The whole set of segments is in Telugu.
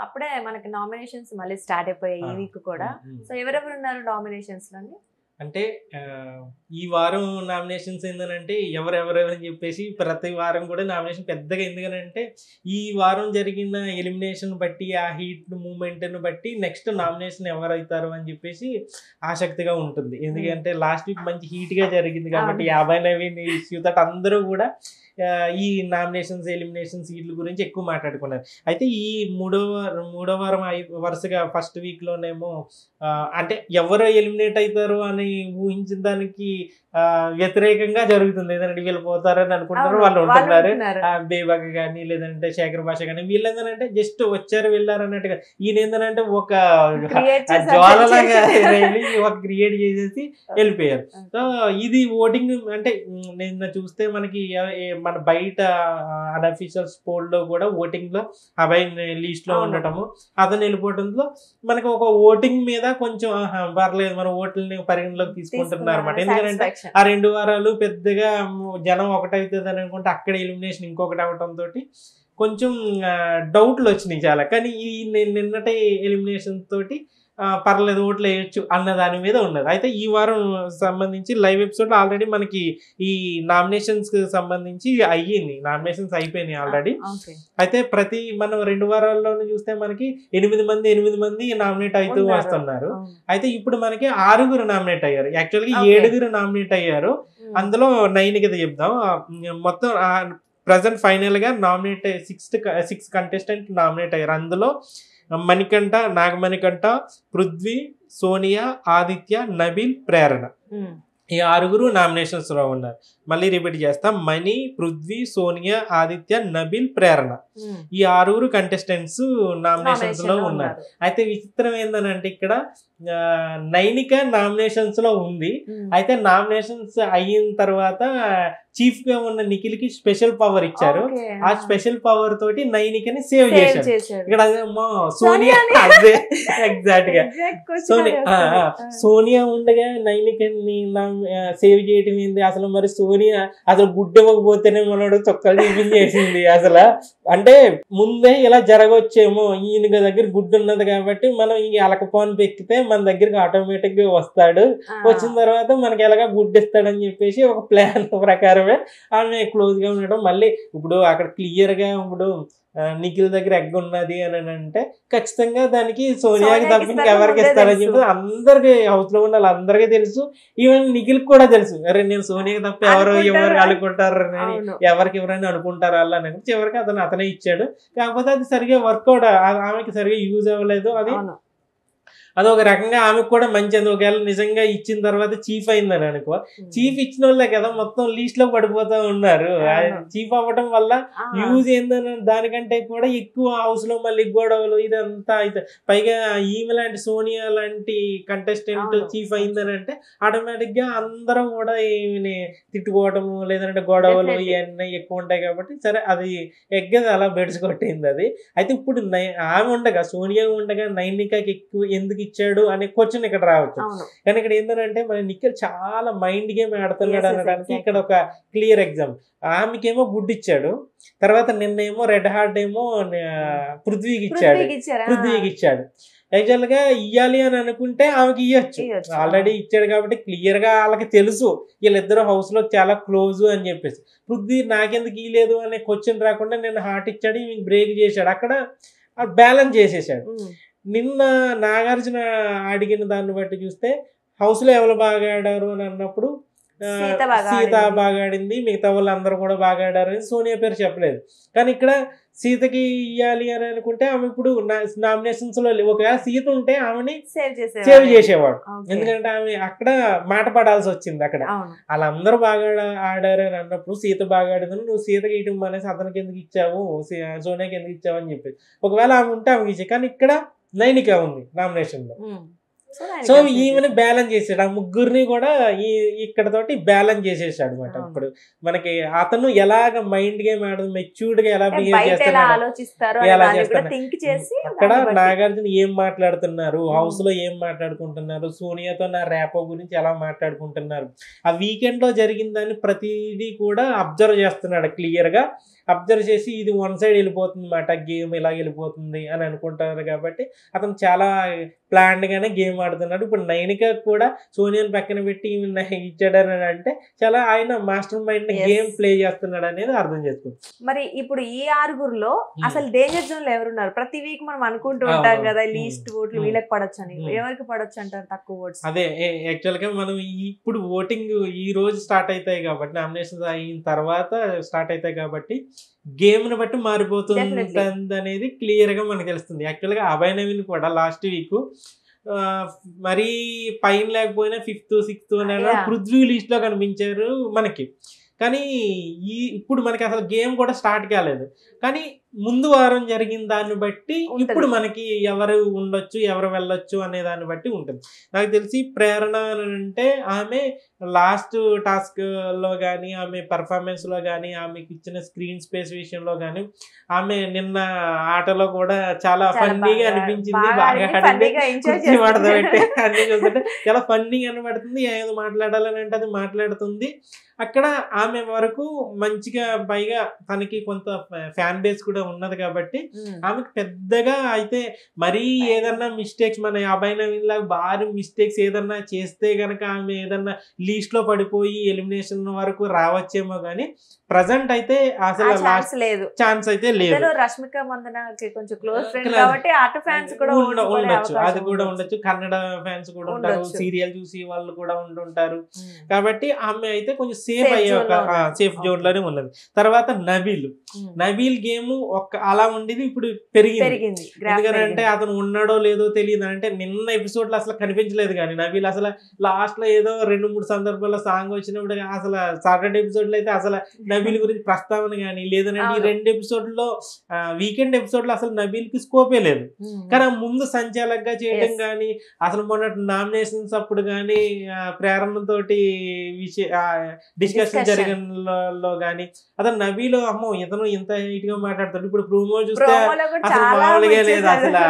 అప్పుడే మనకి నామినేషన్స్ మళ్ళీ స్టార్ట్ అయిపోయాయి ఈ వీక్ కూడా. సో ఎవరెవరు ఉన్నారు నామినేషన్స్ లోని? అంటే ఈ వారం నామినేషన్స్ ఏంటంటే ఎవరెవరెవరని చెప్పేసి ప్రతి వారం కూడా నామినేషన్ పెద్దగా ఎందుకనంటే ఈ వారం జరిగిన ఎలిమినేషన్ బట్టి ఆ హీట్ మూమెంట్ని బట్టి నెక్స్ట్ నామినేషన్ ఎవరైతారు అని చెప్పేసి ఆసక్తిగా ఉంటుంది. ఎందుకంటే లాస్ట్ వీక్ మంచి హీట్గా జరిగింది కాబట్టి 50 నవీన్ ఇష్యూ తోటి అందరూ కూడా ఈ నామినేషన్స్ ఎలిమినేషన్స్ వీటి గురించి ఎక్కువ మాట్లాడుకున్నారు. అయితే ఈ మూడో వారం వరుసగా ఫస్ట్ వీక్లోనేమో అంటే ఎవరు ఎలిమినేట్ అవుతారు అని ఊహించిన దానికి వ్యతిరేకంగా జరుగుతుంది. ఏదంటే వీళ్ళు పోతారని అనుకుంటారు, వాళ్ళు ఉంటున్నారు. బేబక్ కానీ లేదంటే శేఖర్ భాష కానీ వీళ్ళు ఏంటంటే జస్ట్ వచ్చారు వెళ్ళారు అన్నట్టుగా, ఈయన ఏంటంటే ఒక జ్వాలలాగా ఒక క్రియేట్ చేసేసి వెళ్ళిపోయారు. సో ఇది ఓటింగ్ అంటే నిన్న చూస్తే మనకి మన బయట అన్అఫీషియల్ పోల్ లో కూడా ఓటింగ్ లో అబ్బాయి లీస్ట్ లో ఉండటము, అతను వెళ్ళిపోవడంతో మనకి ఒక ఓటింగ్ మీద కొంచెం పర్లేదు మన ఓట్లని పరిగణలోకి తీసుకుంటున్నారు అన్నమాట. ఎందుకంటే ఆ 2 వారాలు పెద్దగా జనం ఒకటవుతుంది అని అనుకుంటే అక్కడ ఎలిమినేషన్ ఇంకొకటి అవటంతో కొంచెం డౌట్లు వచ్చినాయి చాలా. కానీ ఈ నిన్నటి ఎలిమినేషన్ తోటి పర్లేదు ఓట్లు వేయొచ్చు అన్న దాని మీద ఉన్నది. అయితే ఈ వారం సంబంధించి లైవ్ ఎపిసోడ్ ఆల్రెడీ మనకి ఈ నామినేషన్స్ కి సంబంధించి అయ్యింది, నామినేషన్స్ అయిపోయినాయి ఆల్రెడీ. అయితే ప్రతి మనం 2 వారాల్లోనూ చూస్తే మనకి 8 మంది నామినేట్ అవుతూ వస్తున్నారు. అయితే ఇప్పుడు మనకి 6 నామినేట్ అయ్యారు. యాక్చువల్గా 7 నామినేట్ అయ్యారు, అందులో 9 కదా చెప్దాం. మొత్తం ప్రజెంట్ ఫైనల్ గా నామినేట్ 6 కంటెస్టెంట్ నామినేట్ అయ్యారు. అందులో మణికంఠ, నాగమణికంఠ, పృథ్వీ, సోనియా, ఆదిత్య, నబిల్, ప్రేరణ ఈ 6 నామినేషన్స్ లో ఉన్నారు. మళ్ళీ రిపీట్ చేస్తా, మణి, పృథ్వీ, సోనియా, ఆదిత్య, నబిల్, ప్రేరణ ఈ 6 కంటెస్టెంట్స్ నామినేషన్స్ లో ఉన్నారు. అయితే విచిత్రం ఏంటంటే ఇక్కడ నైనిక నామినేషన్స్ లో ఉంది. అయితే నామినేషన్స్ అయిన తర్వాత చీఫ్ గా ఉన్న నిఖిల్ కి స్పెషల్ పవర్ ఇచ్చారు. ఆ స్పెషల్ పవర్ తోటి నైనికని సేవ్ చేశారు. ఇక్కడ సోనియా అదే ఎగ్జాక్ట్ గా సోనియా ఉండగా నైనికని సేవ్ చేయటం ఏంది అసలు? మరి సోనియా అసలు గుడ్డ ఇవ్వకపోతేనే మనోడు చొక్కలు చూపించేసింది అసలు. అంటే ముందే ఇలా జరగవచ్చేమో, ఈయన దగ్గర గుడ్డు ఉన్నది కాబట్టి మనం ఈ అలకపోన్ పెక్కితే మన దగ్గరికి ఆటోమేటిక్ గా వస్తాడు, వచ్చిన తర్వాత మనకి ఎలాగా గుడ్డు ఇస్తాడని చెప్పేసి ఒక ప్లాన్ ప్రకారమే ఆమె క్లోజ్ గా ఉండడం. మళ్ళీ ఇప్పుడు అక్కడ క్లియర్ గా ఇప్పుడు నిఖిల్ దగ్గర ఎగ్ ఉన్నది అని అంటే ఖచ్చితంగా దానికి సోనియాకి తప్ప ఎవరికి ఇస్తారని చెప్పి అందరికి హౌస్ లో ఉన్న వాళ్ళందరికీ తెలుసు. ఈవెన్ నిఖిల్ కూడా తెలుసు, అరే నేను సోనియాకి తప్ప ఎవరు అనుకుంటారు అని, ఎవరికి ఎవరైనా అనుకుంటారు అలా అని. చివరికి అతనే ఇచ్చాడు. కాకపోతే అది సరిగా వర్కౌట్, ఆమెకి సరిగా యూజ్ అవ్వలేదు. అదొక రకంగా ఆమెకు కూడా మంచిది. ఒకవేళ నిజంగా ఇచ్చిన తర్వాత చీఫ్ అయిందని అనుకో, చీఫ్ ఇచ్చిన వాళ్ళే కదా మొత్తం లీస్ట్ లో పడిపోతా ఉన్నారు. చీఫ్ అవ్వడం వల్ల యూజ్ ఏందని దానికంటే కూడా ఎక్కువ హౌస్ లో మళ్ళీ గొడవలు ఇదంతా అయితే. పైగా ఈమె లాంటి సోనియా లాంటి కంటెస్టెంట్ చీఫ్ అయిందని అంటే ఆటోమేటిక్ గా అందరూ కూడా ఈమెని తిట్టుకోవటము లేదంటే గొడవలు ఇవన్నీ ఎక్కువ ఉంటాయి. కాబట్టి సరే అది ఎగ్గది అలా బెడిసికొట్టింది అది. అయితే ఇప్పుడు ఆమె ఉండగా సోనియా ఉండగా నైనికాకి ఎక్కువ ఎందుకు ఇచ్చాడు అనే క్వశ్చన్ ఇక్కడ రావచ్చు. కానీ ఇక్కడ ఏంటంటే మన నిఖిల్ చాలా మైండ్ గేమ్ ఆడుతున్నాడు అనడానికి ఇక్కడ ఒక క్లియర్ ఎగ్జాంపుల్. ఆమెకేమో గుడ్ ఇచ్చాడు, తర్వాత నిన్నేమో రెడ్ హార్ట్ ఏమో పృథ్వీకి ఇచ్చాడు. యాక్చువల్ గా ఇయ్యాలి అని అనుకుంటే ఆమెకి ఇవ్వచ్చు, ఆల్రెడీ ఇచ్చాడు కాబట్టి క్లియర్ గా వాళ్ళకి తెలుసు వీళ్ళిద్దరు హౌస్ లో చాలా క్లోజ్ అని చెప్పేసి. పృథ్వీ నాకెందుకు ఇయ్యలేదు అనే క్వశ్చన్ రాకుండా నిన్న హార్ట్ ఇచ్చాడు, బ్రేక్ చేశాడు, అక్కడ బ్యాలెన్స్ చేసేసాడు. నిన్న నాగార్జున అడిగిన దాన్ని బట్టి చూస్తే హౌస్ లో ఎవరు బాగా ఆడారు అని అన్నప్పుడు సీత బాగా ఆడింది, మిగతా వాళ్ళు అందరూ కూడా బాగా ఆడారు అని సోనియా పేరు చెప్పలేదు. కానీ ఇక్కడ సీతకి ఇవ్వాలి అని అనుకుంటే ఆమె ఇప్పుడు నామినేషన్స్ లో ఒకవేళ సీత ఉంటే ఆమెని సేవ్ చేసేవాడు. ఎందుకంటే ఆమె అక్కడ మాట పడాల్సి వచ్చింది. అక్కడ వాళ్ళందరూ బాగా ఆడారు అని అన్నప్పుడు సీత బాగా ఆడిందని నువ్వు సీతకి ఇవ్వడం అనేసి అతనికి ఎందుకు ఇచ్చావు, సోనియాకి ఎందుకు ఇచ్చావు అని చెప్పేసి ఒకవేళ ఆమె ఉంటే ఆమెకి ఇచ్చే. కానీ ఇక్కడ నైనిక ఉంది నామినేషన్ లో, సో ఈమెను బ్యాలెన్స్ చేసాడు. ఆ ముగ్గురిని కూడా ఇక్కడ తోటి బ్యాలెన్స్ చేసేసాడు అనమాట. ఇప్పుడు మనకి అతను ఎలాగ మైండ్ గేమ్ ఆడదు, మెచ్యూర్డ్ గా ఎలా బిహేవ్ చేస్తున్నాడు, ఎలా చేస్తున్నాడు. అక్కడ నాగార్జున ఏం మాట్లాడుతున్నారు, హౌస్ లో ఏం మాట్లాడుకుంటున్నారు, సోనియాతో నా ర్యాపో గురించి ఎలా మాట్లాడుకుంటున్నారు, ఆ వీకెండ్ లో జరిగిందని ప్రతిదీ కూడా అబ్జర్వ్ చేస్తున్నాడు క్లియర్ గా. అబ్జర్వ్ చేసి ఇది వన్ సైడ్ వెళ్ళిపోతుంది అన్నమాట, గేమ్ ఇలా వెళ్ళిపోతుంది అని అనుకుంటారు. కాబట్టి అతను చాలా ప్లాన్డ్ గానే గేమ్ ఆడుతున్నాడు. ఇప్పుడు నైనిక కూడా సోనియాని పక్కన పెట్టి ఇచ్చాడని అంటే చాలా ఆయన మాస్టర్ మైండ్ గేమ్ ప్లే చేస్తున్నాడు అనేది అర్థం చేసుకోవచ్చు. మరి ఇప్పుడు ఈ ఆరుగురులో అసలు డేంజర్ జోన్ లో ఎవరున్నారు? ప్రతి వీక్ మనం అనుకుంటూ ఉంటాం కదా లీస్ట్ ఓట్లు వీళ్ళకి పడొచ్చు అని. ఎవరికి పడొచ్చు అంటారు తక్కువ ఓట్స్? అదే యాక్చువల్ గా మనం ఇప్పుడు ఓటింగ్ ఈ రోజు స్టార్ట్ అవుతాయి కాబట్టి, నామినేషన్స్ అయిన తర్వాత స్టార్ట్ అవుతాయి కాబట్టి గేమ్ ని బట్టి మారిపోతుంది అనేది క్లియర్ గా మనకు తెలుస్తుంది. యాక్చువల్ గా అభయ్ నవీన్ కూడా లాస్ట్ వీక్ మరీ పైన లేకపోయినా 5th 6th పృథ్వీ లిస్ట్ లో కనిపించారు మనకి. కానీ ఇప్పుడు మనకి అసలు గేమ్ కూడా స్టార్ట్ కాలేదు. కానీ ముందు వారం జరిగిన దాన్ని బట్టి ఇప్పుడు మనకి ఎవరు ఉండొచ్చు ఎవరు వెళ్ళొచ్చు అనే దాన్ని బట్టి ఉంటుంది. నాకు తెలిసి ప్రేరణ అంటే ఆమె లాస్ట్ టాస్క్ లో కానీ, ఆమె పర్ఫార్మెన్స్ లో కానీ, ఆమెకి ఇచ్చిన స్క్రీన్ స్పేస్ విషయంలో కానీ, ఆమె నిన్న ఆటలో కూడా చాలా ఫన్నీగా అనిపించింది. బాగా పడదబెట్టి అన్ని చూస్తుంటే చాలా ఫన్నీగా అనిపడుతుంది. ఏదో మాట్లాడాలని అంటే అది మాట్లాడుతుంది. అక్కడ ఆమె వరకు మంచిగా, పైగా తనకి కొంత ఫ్యాన్ బేస్ కూడా ఉన్నది కాబట్టి ఆమెకు పెద్దగా అయితే మరీ ఏదన్నా మిస్టేక్స్ మన అభయ్ నవీన్ లాగా భారీ మిస్టేక్స్ ఏదన్నా చేస్తే గనక ఆమె ఏదన్నా లీస్ట్ లో పడిపోయి ఎలిమినేషన్ వరకు రావచ్చేమో గానీ ప్రజెంట్ అయితే అసలు ఛాన్స్ అయితే లేదు. రష్మిక మందనకి కొంచెం క్లోజ్ ఫ్రెండ్ కాబట్టి అటు ఫ్యాన్స్ కూడా ఉండొచ్చు, అది కూడా ఉండొచ్చు. కన్నడ ఫ్యాన్స్ కూడా ఉంటారు, సీరియల్ చూసి వాళ్ళు కూడా ఉంటుంటారు. కాబట్టి ఆమె అయితే కొంచెం సేఫ్ అయ్యే ఒక సేఫ్ జోన్ లోనే ఉన్నది. తర్వాత నబీల్ గేమ్ అలా ఉండేది, ఇప్పుడు పెరిగింది. ఎందుకంటే అతను ఉన్నాడో లేదో తెలియదు. అంటే నిన్న ఎపిసోడ్ లో అసలు కనిపించలేదు. కానీ నబీల్ అసలు లాస్ట్ లో ఏదో 2-3 సందర్భాల్లో సాంగ్ వచ్చినప్పుడు అసలు సాటర్డే ఎపిసోడ్ లో అయితే అసలు నబీల్ గురించి ప్రస్తావన కానీ లేదనంటే ఈ 2 ఎపిసోడ్ లో వీకెండ్ ఎపిసోడ్ లో అసలు నబీల్ కి స్కోపే లేదు. కానీ ముందు సంచాలకగా చేయడం కానీ, అసలు మొన్న నామినేషన్స్ అప్పుడు కానీ ప్రేరణతోటి డిస్కషన్ జరిగినలో కానీ అతను నబీలో అమ్మో ఇతను ఇంత హైట్ గా మాట్లాడతాడు. ఇప్పుడు ప్రోమో చూస్తే అసలు మామూలుగా లేదు. అసలు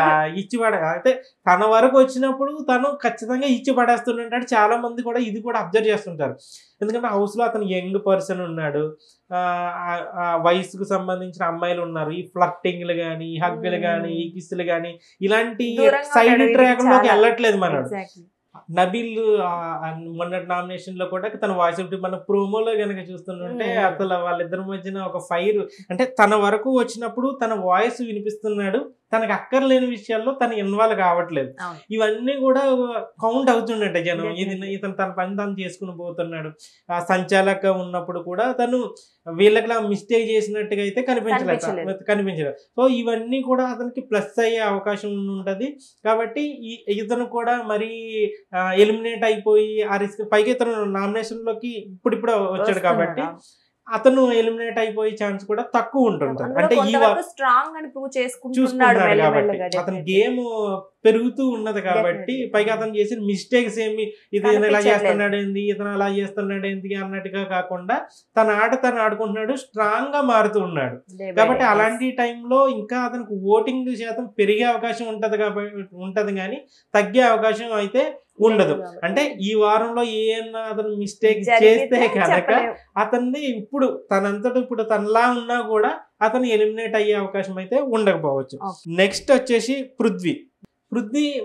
ఇచ్చి అయితే తన వరకు వచ్చినప్పుడు తను ఖచ్చితంగా ఇచ్చి పడేస్తుంటాడు. చాలా మంది కూడా ఇది కూడా అబ్జర్వ్ చేస్తుంటారు. ఎందుకంటే హౌస్ లో అతను యంగ్ పర్సన్ ఉన్నాడు, వయసుకు సంబంధించిన అమ్మాయిలు ఉన్నారు. ఈ ఫ్లర్టింగ్లు కానీ, ఈ హగ్గులు కానీ, ఈ కిస్సులు కానీ ఇలాంటి సైడ్ ట్రాక్ లోకి వెళ్ళట్లేదు మనడు. నబీల్ మొన్నటి నామినేషన్ లో కూడా తన వాయిస్ మన ప్రోమోలో గనక చూస్తుంటే అసలు వాళ్ళిద్దరి మధ్యన ఒక ఫైర్, అంటే తన వరకు వచ్చినప్పుడు తన వాయిస్ వినిపిస్తున్నాడు, తనకు అక్కర్లేని విషయాల్లో తను ఇన్వాల్వ్ కావట్లేదు. ఇవన్నీ కూడా కౌంట్ అవుతుండట జనం. ఇతను తన పని తను చేసుకుని పోతున్నాడు. సంచాలక ఉన్నప్పుడు కూడా తను వీళ్ళకి మిస్టేక్ చేసినట్టుగా అయితే కనిపించలేదు. సో ఇవన్నీ కూడా అతనికి ప్లస్ అయ్యే అవకాశం ఉంటది. కాబట్టి ఇతను కూడా మరీ ఎలిమినేట్ అయిపోయి ఆ రిస్క్, పైకి ఇతను నామినేషన్ లోకి ఇప్పుడు వచ్చాడు కాబట్టి అతను ఎలిమినేట్ అయిపోయే ఛాన్స్ కూడా తక్కువ ఉంటుంటది. అంటే స్ట్రాంగ్ అని ప్రూవ్ చూసుకున్నాడు కాబట్టి అతని గేమ్ పెరుగుతూ ఉన్నది కాబట్టి, పైగా అతను చేసిన మిస్టేక్స్ ఏమి ఇతను ఇలా చేస్తున్నాడు ఏంది, ఇతను అలా చేస్తున్నాడు ఏంటి అన్నట్టుగా కాకుండా తన ఆట తను ఆడుకుంటున్నాడు, స్ట్రాంగ్ గా మారుతూ ఉన్నాడు. కాబట్టి అలాంటి టైంలో ఇంకా అతనికి ఓటింగ్ శాతం పెరిగే అవకాశం ఉంటది కానీ తగ్గే అవకాశం అయితే ఉండదు. అంటే ఈ వారంలో ఏమన్నా అతను మిస్టేక్ చేస్తే కనుక అతన్ని ఇప్పుడు తనలా ఉన్నా కూడా అతను ఎలిమినేట్ అయ్యే అవకాశం అయితే ఉండకపోవచ్చు. నెక్స్ట్ వచ్చేసి పృథ్వీ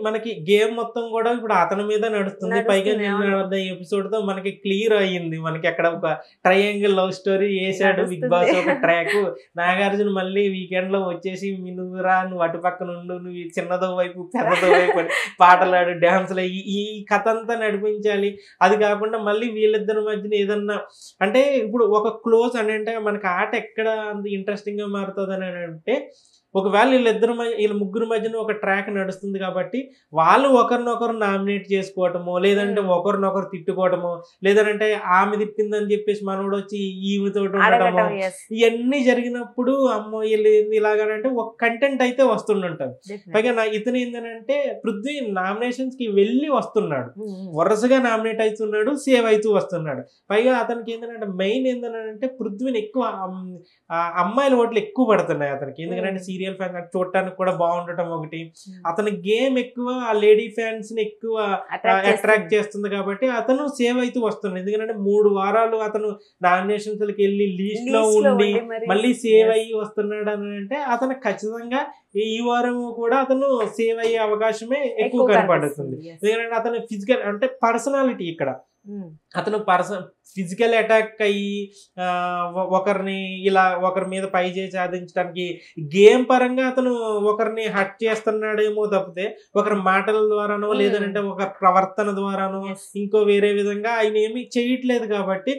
మనకి గేమ్ మొత్తం కూడా ఇప్పుడు అతని మీద నడుస్తుంది. పైగా నిన్న ఎపిసోడ్ తో మనకి క్లియర్ అయ్యింది. మనకి అక్కడ ఒక ట్రయాంగిల్ లవ్ స్టోరీ వేసాడు బిగ్ బాస్ ఒక ట్రాక్. నాగార్జున మళ్ళీ వీకెండ్ లో వచ్చేసి నువ్వురా, నువ్వు అటు పక్కన ఉండు, నువ్వు చిన్నదో వైపు పెద్దదో వైపు పాటలాడు, డాన్సులు, ఈ కథ అంతా నడిపించాలి. అది కాకుండా మళ్ళీ వీళ్ళిద్దరి మధ్యన ఏదన్నా అంటే ఇప్పుడు ఒక క్లోజ్ అని అంటే మనకి ఆట ఎక్కడ అంత ఇంట్రెస్టింగ్ గా మారుతుంది అని అంటే, ఒకవేళ వీళ్ళ ముగ్గురు మధ్యన ఒక ట్రాక్ నడుస్తుంది కాబట్టి వాళ్ళు ఒకరినొకరు నామినేట్ చేసుకోవటమో, లేదంటే ఒకరినొకరు తిట్టుకోవటమో, లేదంటే ఆమె తిట్టిందని చెప్పేసి మనోడు వచ్చి ఈమెతో ఉండటమో, ఇవన్నీ జరిగినప్పుడు అమ్మో వీళ్ళు ఇలాగనంటే ఒక కంటెంట్ అయితే వస్తుంటారు. పైగా ఇతను ఏంటంటే పృథ్వీ నామినేషన్స్ కి వెళ్ళి వస్తున్నాడు, వరుసగా నామినేట్ అవుతున్నాడు, సేవ్ అవుతూ వస్తున్నాడు. పైగా అతనికి ఏంటంటే మెయిన్ ఏంటంటే పృథ్వీని ఎక్కువ అమ్మాయిల ఓట్లు ఎక్కువ పడుతున్నాయి అతనికి. ఎందుకంటే సీరియల్ రియల్ ఫ్యాన్స్ చూడటానికి కూడా బాగుండటం ఒకటి, అతని గేమ్ ఎక్కువ ఆ లేడీ ఫ్యాన్స్ ని ఎక్కువ అట్రాక్ట్ చేస్తుంది కాబట్టి అతను సేవ్ అయితే వస్తున్నాడు. ఎందుకంటే 3 వారాలు అతను నామినేషన్స్ కి వెళ్ళి లీస్ట్ లో ఉండి మళ్ళీ సేవ్ అయ్యి వస్తున్నాడు అని అంటే అతను ఖచ్చితంగా ఈ వారం కూడా అతను సేవ్ అయ్యే అవకాశమే ఎక్కువ కనపడుతుంది. ఎందుకంటే అతను ఫిజికల్ అంటే పర్సనాలిటీ ఇక్కడ అతను ఫిజికల్ అటాక్ అయ్యి ఒకరిని ఇలా ఒకరి మీద పై చేసి సాధించడానికి గేమ్ పరంగా అతను ఒకరిని హట్ చేస్తున్నాడేమో తప్పితే ఒకరి మాటల ద్వారానో లేదంటే ఒక ప్రవర్తన ద్వారానో ఇంకో వేరే విధంగా ఆయన ఏమి చేయట్లేదు. కాబట్టి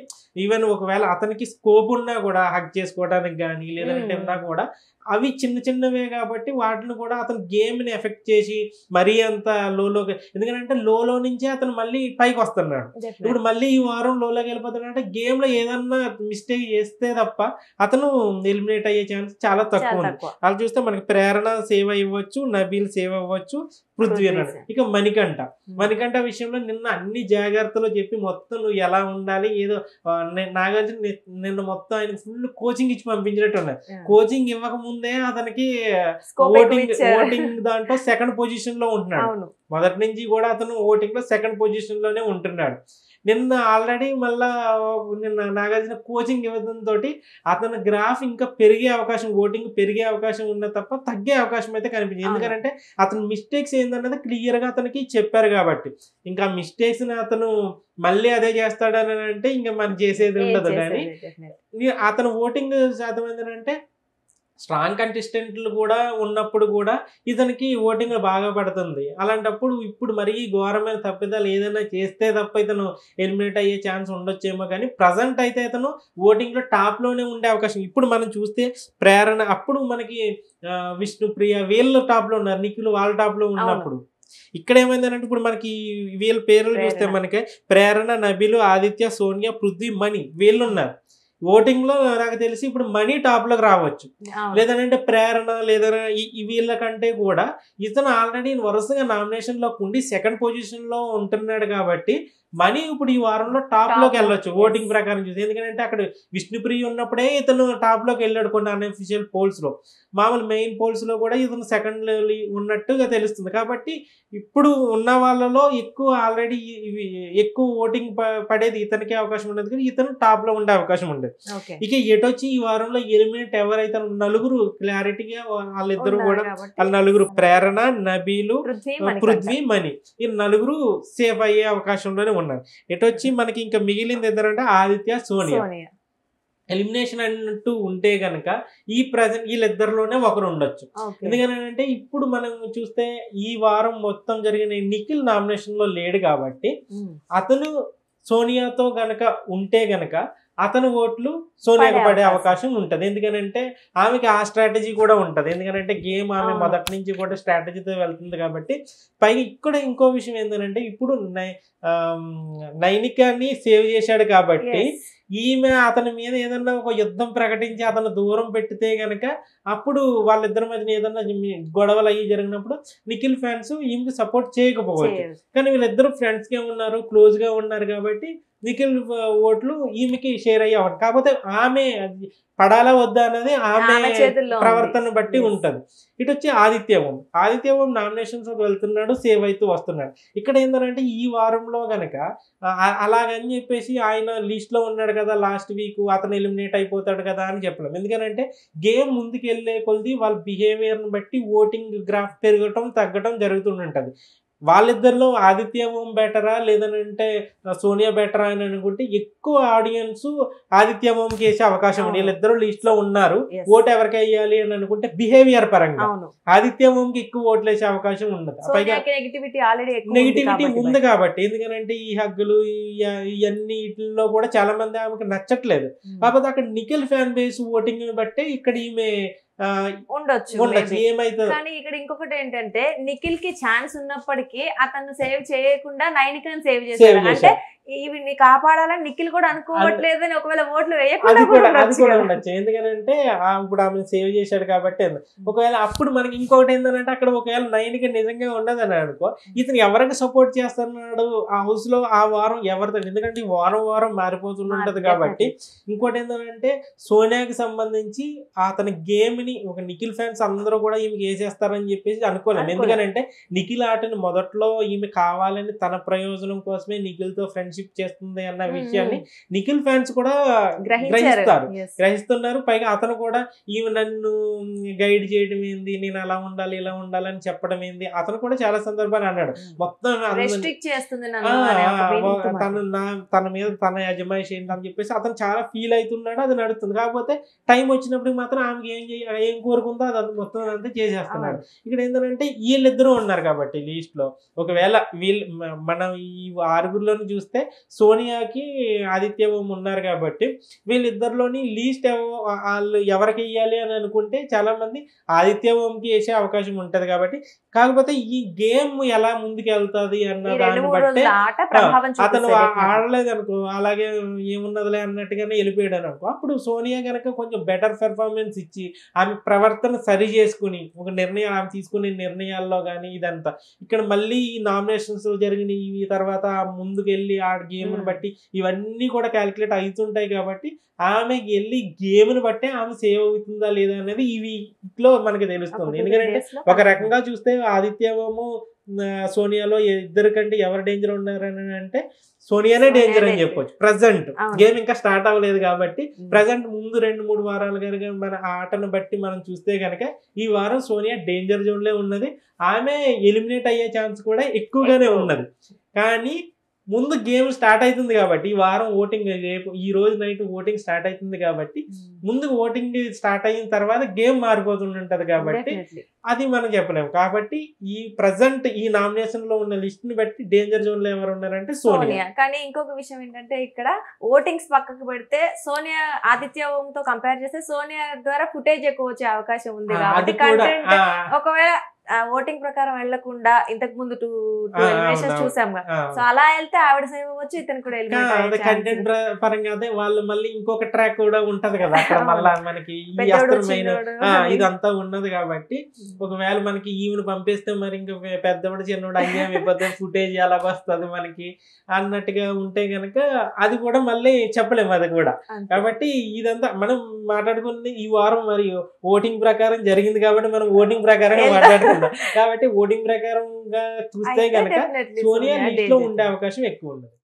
ఈవెన్ ఒకవేళ అతనికి స్కోప్ ఉన్నా కూడా హక్ చేసుకోవడానికి కానీ లేదంటే ఉన్నా కూడా అవి చిన్న చిన్నవే కాబట్టి వాటిని కూడా అతను గేమ్ని ఎఫెక్ట్ చేసి మరీ అంత లోలోకి, ఎందుకంటే లోలో నుంచే అతను మళ్ళీ పైకి వస్తున్నాడు. ఇప్పుడు మళ్ళీ ఈ వారం లోలోకి వెళ్ళిపోతున్నాడు అంటే గేమ్ లో ఏదన్నా మిస్టేక్ చేస్తే తప్ప అతను ఎలిమినేట్ అయ్యే ఛాన్స్ చాలా తక్కువ ఉంది. అలా చూస్తే మనకి ప్రేరణ సేవ్ అవ్వచ్చు, నబీల్ సేవ్ అవ్వచ్చు, పృథ్వీ అన్నాడు. ఇక మణికంఠ విషయంలో నిన్న అన్ని జాగ్రత్తలు చెప్పి మొత్తం నువ్వు ఎలా ఉండాలి ఏదో నాగార్జున నిన్న మొత్తం ఆయన ఫుల్ కోచింగ్ ఇచ్చి పంపించినట్టు ఉన్నారు. కోచింగ్ ఇవ్వక ముందే అతనికి ఓటింగ్ దాంట్లో సెకండ్ పొజిషన్ లో ఉంటున్నాడు. మొదటి నుంచి కూడా అతను ఓటింగ్ లో సెకండ్ పొజిషన్ లోనే ఉంటున్నాడు. నిన్న ఆల్రెడీ మళ్ళా నిన్న నాగార్జున కోచింగ్ ఇవ్వడంతో అతని గ్రాఫ్ ఇంకా పెరిగే అవకాశం, ఓటింగ్ పెరిగే అవకాశం ఉన్న తప్ప తగ్గే అవకాశం అయితే కనిపించింది. ఎందుకంటే అతని మిస్టేక్స్ ఏందన్నది క్లియర్ గా అతనికి చెప్పారు కాబట్టి ఇంకా మిస్టేక్స్ ని అతను మళ్ళీ అదే చేస్తాడని అంటే ఇంకా మనం చేసేది ఉండదు. కానీ అతను ఓటింగ్ శాతం ఏంటంటే స్ట్రాంగ్ కంటెస్టెంట్లు కూడా ఉన్నప్పుడు కూడా ఇతనికి ఓటింగ్ బాగా పడుతుంది. అలాంటప్పుడు ఇప్పుడు మరీ ఘోరమైన తప్పిదాలు ఏదైనా చేస్తే తప్ప ఇతను ఎలిమినేట్ అయ్యే ఛాన్స్ ఉండొచ్చేమో. కానీ ప్రజెంట్ అయితే ఇతను ఓటింగ్ లో టాప్ లోనే ఉండే అవకాశం. ఇప్పుడు మనం చూస్తే ప్రేరణ అప్పుడు మనకి విష్ణుప్రియ వీళ్ళు టాప్ లో ఉన్నారు, నిఖిల్ వాళ్ళ టాప్ లో ఉన్నప్పుడు ఇక్కడ ఏమైందంటే ఇప్పుడు మనకి వీళ్ళ పేర్లు చూస్తే మనకి ప్రేరణ, నబీలు, ఆదిత్య, సోనియా, పృథ్వీ, మణి వీళ్ళు ఉన్నారు. ఓటింగ్ లో నాకు తెలిసి ఇప్పుడు మనీ టాప్ లోకి రావచ్చు, లేదంటే ప్రేరణ లేదా వీళ్ళకంటే కూడా ఇతను ఆల్రెడీ వరుసగా నామినేషన్ లోకి ఉండి సెకండ్ పొజిషన్ లో ఉంటున్నాడు. కాబట్టి మనీ ఇప్పుడు ఈ వారంలో టాప్ లోకి వెళ్ళొచ్చు ఓటింగ్ ప్రకారం చూసి. ఎందుకంటే అక్కడ విష్ణుప్రియ ఉన్నప్పుడే ఇతను టాప్ లోకి వెళ్ళాడు కొన్ని అన్అఫీషియల్ పోల్స్ లో. మామూలు మెయిన్ పోల్స్ లో కూడా ఇతను సెకండ్ ఉన్నట్టుగా తెలుస్తుంది. కాబట్టి ఇప్పుడు ఉన్న వాళ్ళలో ఎక్కువ ఆల్రెడీ ఎక్కువ ఓటింగ్ పడేది ఇతనికి అవకాశం ఉండదు, కానీ ఇతను టాప్ లో ఉండే అవకాశం ఉండదు. ఇక ఎటొచ్చి ఈ వారంలో ఎలిమినేట్ ఎవరైతే నలుగురు క్లారిటీగా వాళ్ళిద్దరు కూడా వాళ్ళ నలుగురు ప్రేరణ, నబీలు, పృథ్వీ, మణి ఈ నలుగురు సేఫ్ అయ్యే అవకాశంలోనే ఉన్నారు. ఎటొచ్చి మనకి ఇంకా మిగిలింది ఇద్దరంటే ఆదిత్య, సోనియా. ఎలిమినేషన్ అన్నట్టు ఉంటే గనక ఈ ప్రజెంట్ వీళ్ళిద్దరిలోనే ఒకరు ఉండొచ్చు. ఎందుకంటే ఇప్పుడు మనం చూస్తే ఈ వారం మొత్తం జరిగిన నిఖిల్ నామినేషన్ లో లేడు కాబట్టి అతను సోనియాతో గనక ఉంటే గనక అతని ఓట్లు సోనియాకు పడే అవకాశం ఉంటది. ఎందుకంటే ఆమెకి ఆ స్ట్రాటజీ కూడా ఉంటది. ఎందుకంటే గేమ్ ఆమె మొదటి నుంచి కూడా స్ట్రాటజీతో వెళ్తుంది కాబట్టి. పైగా ఇక్కడ ఇంకో విషయం ఏంటంటే ఇప్పుడు నైనికాని సేవ్ చేశాడు కాబట్టి ఈమె అతని మీద ఏదన్నా ఒక యుద్ధం ప్రకటించి అతను దూరం పెట్టితే గనక అప్పుడు వాళ్ళిద్దరి మధ్యన ఏదన్నా గొడవలు అయ్యి జరిగినప్పుడు నిఖిల్ ఫ్యాన్స్ ఈమెకి సపోర్ట్ చేయకపోవచ్చు. కానీ వీళ్ళిద్దరు ఫ్రెండ్స్ గా ఉన్నారు, క్లోజ్ గా ఉన్నారు కాబట్టి నిఖిల్ ఓట్లు ఈమెకి షేర్ అయ్యే అవ్వదు. కాకపోతే ఆమె పడాలా వద్దా అనేది ఆమె ప్రవర్తన బట్టి ఉంటది. ఇటు వచ్చి ఆదిత్య ఓం నామినేషన్స్ వెళ్తున్నాడు, సేవ్ అవుతూ వస్తున్నాడు. ఇక్కడ ఏంటంటే ఈ వారంలో గనక అలాగని చెప్పేసి ఆయన లిస్ట్ లో ఉన్నాడు కదా లాస్ట్ వీక్ అతను ఎలిమినేట్ అయిపోతాడు కదా అని చెప్పలేం. ఎందుకంటే గేమ్ ముందుకు వెళ్ళే కొద్ది వాళ్ళ బిహేవియర్ ని బట్టి ఓటింగ్ గ్రాఫ్ పెరగటం తగ్గటం జరుగుతుంటది. వాళ్ళిద్దరిలో ఆదిత్య ఓం బెటరా లేదంటే సోనియా బెటరా అని అనుకుంటే ఎక్కువ ఆడియన్స్ ఆదిత్య ఓంకి వేసే అవకాశం ఉంది. వీళ్ళిద్దరు లిస్ట్ లో ఉన్నారు, ఓటు ఎవరికి వేయాలి అని అనుకుంటే బిహేవియర్ పరంగా ఆదిత్య ఓంకి ఎక్కువ ఓట్లు వేసే అవకాశం ఉండదు. పైగా నెగిటివిటీ ఉంది కాబట్టి. ఎందుకంటే ఈ హగ్గులు ఇవన్నీ వీటిల్లో కూడా చాలా మంది ఆమెకు నచ్చట్లేదు. కాకపోతే అక్కడ నిఖిల్ ఫ్యాన్ బేస్ ఓటింగ్ బట్టే ఇక్కడ ఈమె ఉండొచ్చు. కానీ ఇక్కడ ఇంకొకటి ఏంటంటే నిఖిల్ కి ఛాన్స్ ఉన్నప్పటికీ అతను సేవ్ చేయకుండా నైనికని సేవ్ చేశాడు. అంటే ఈవిని కాపాడాలని నిఖిల్ కూడా అనుకోవట్లేదని ఒకవేళ ఓట్లు అది వేయకుండా కూడా ఉండొచ్చు. ఎందుకంటే ఇప్పుడు ఆమెను సేవ్ చేశాడు కాబట్టి. ఒకవేళ అప్పుడు మనకి ఇంకొకటి ఏంటంటే అక్కడ ఒకవేళ 9కి నిజంగా ఉండదని అనుకో, ఇతను ఎవరికి సపోర్ట్ చేస్తున్నాడు ఆ హౌస్ లో ఆ వారం ఎవరితో, ఎందుకంటే ఈ వారం మారిపోతుంటది కాబట్టి. ఇంకోటి ఏంటంటే సోనియాకి సంబంధించి అతని గేమ్ ని ఒక నిఖిల్ ఫ్యాన్స్ అందరూ కూడా ఈమెకి వేసేస్తారని చెప్పేసి అనుకోలేము. ఎందుకంటే నిఖిల్ ఆటని మొదట్లో ఈమె కావాలని తన ప్రయోజనం కోసమే నిఖిల్ తో ఫ్రెండ్షిప్ చేస్తుంది అన్న విషయాన్ని నిఖిల్ ఫ్యాన్స్ కూడా గ్రహిస్తున్నారు. పైగా అతను కూడా ఈమె నన్ను గైడ్ చేయడం ఏంది, నేను అలా ఉండాలి ఇలా ఉండాలని చెప్పడం ఏంది, అతను కూడా చాలా సందర్భాలు అన్నాడు. మొత్తం తన మీద తన యజమాయిషి ఏంటి అని చెప్పేసి అతను చాలా ఫీల్ అవుతున్నాడు. అది నడుస్తుంది. కాకపోతే టైం వచ్చినప్పుడు మాత్రం ఆమెకి ఏం కోరుకుందో అది మొత్తం అంతా చేసేస్తున్నాడు. ఇక్కడ ఏంటంటే వీళ్ళిద్దరూ ఉన్నారు కాబట్టి లీస్ట్ లో. ఒకవేళ మనం ఈ 6గురిలోని చూస్తే సోనియాకి ఆదిత్య ఓం ఉన్నారు కాబట్టి వీళ్ళిద్దరిలోని లీస్ట్ వాళ్ళు ఎవరికి వేయాలి అని అనుకుంటే చాలా మంది ఆదిత్య ఓంకి వేసే అవకాశం ఉంటది కాబట్టి. కాకపోతే ఈ గేమ్ ఎలా ముందుకు వెళ్తుంది అన్న దాన్ని బట్టి అతను ఆడలేదు అనుకో, అలాగే ఏమున్నదిలే అన్నట్టుగానే వెళ్ళిపోయాడు అనుకో, అప్పుడు సోనియా గనక కొంచెం బెటర్ పెర్ఫార్మెన్స్ ఇచ్చి ఆమె ప్రవర్తన సరి చేసుకుని ఒక నిర్ణయం ఆమె తీసుకునే నిర్ణయాల్లో కానీ ఇదంతా ఇక్కడ మళ్ళీ ఈ నామినేషన్స్ జరిగిన ఈ తర్వాత ముందుకు వెళ్ళి ఆ గేమ్ని బట్టి ఇవన్నీ కూడా క్యాలిక్యులేట్ అవుతుంటాయి కాబట్టి ఆమె వెళ్ళి గేమ్ని బట్టే ఆమె సేవ్ అవుతుందా లేదా అనేది ఇవిలో మనకి తెలుస్తుంది. ఎందుకంటే ఒక రకంగా చూస్తే ఆదిత్యము సోనియాలో ఇద్దరికంటే ఎవరు డేంజర్ ఉన్నారని అంటే సోనియానే డేంజర్ అని చెప్పొచ్చు. ప్రజెంట్ గేమ్ ఇంకా స్టార్ట్ అవ్వలేదు కాబట్టి ప్రజెంట్ ముందు 2-3 వారాలు కనుక మన ఆటను బట్టి మనం చూస్తే కనుక ఈ వారం సోనియా డేంజర్ జోన్లే ఉన్నది. ఆమె ఎలిమినేట్ అయ్యే ఛాన్స్ కూడా ఎక్కువగానే ఉన్నది. కానీ ముందు గేమ్ స్టార్ట్ అవుతుంది కాబట్టి ఈ వారం ఓటింగ్ రేపు ఈ రోజు నైట్ ఓటింగ్ స్టార్ట్ అవుతుంది కాబట్టి ముందు ఓటింగ్ స్టార్ట్ అయిన తర్వాత గేమ్ మారిపోతుంటది కాబట్టి అది మనం చెప్పలేము. కాబట్టి ఈ ప్రజెంట్ ఈ నామినేషన్ లో ఉన్న లిస్ట్ ని బట్టి డేంజర్ జోన్ లో ఎవరు ఉన్నారంటే సోనియా. కానీ ఇంకొక విషయం ఏంటంటే ఇక్కడ ఓటింగ్స్ పక్కకు పెడితే సోనియా ఆదిత్య ఓంతో కంపేర్ చేస్తే సోనియా ద్వారా ఫుటేజ్ ఎక్కువ వచ్చే అవకాశం ఉంది కాబట్టి ఒకవేళ ఓటింగ్ ప్రకారం వెళ్లకుండా ఇంతకు ముందు 2 ఎలిమినేషన్స్ చూసాం కదా, సో అలా వెళ్తే ఆవిడ సేవ్ అవ్వచ్చు, ఇతను కూడా కంటెంట్ పరంగా అదే వాళ్ళు మళ్ళీ ఇంకొక ట్రాక్ కూడా ఉంటది కదా అక్కడ మళ్ళా మనకి ఈ అస్త్రమైన ఇదంతా ఉన్నది కాబట్టి ఒకవేళ మనకి ఈవెన్ పంపిస్తే మరి ఇంకా పెద్దవాడు చిన్నవాడు అయ్యే విపత్తి ఫుటేజ్ ఎలా వస్తుంది మనకి అన్నట్టుగా ఉంటే గనక అది కూడా మళ్ళీ చెప్పలేము అది కూడా. కాబట్టి ఇదంతా మనం మాట్లాడుకుని ఈ వారం మరి ఓటింగ్ ప్రకారం జరిగింది కాబట్టి మనం ఓటింగ్ ప్రకారం మాట్లాడుకున్నాం కాబట్టి ఓటింగ్ ప్రకారంగా చూస్తే గనక సోనియా లిస్ట్ లో ఉండే అవకాశం ఎక్కువ ఉండదు.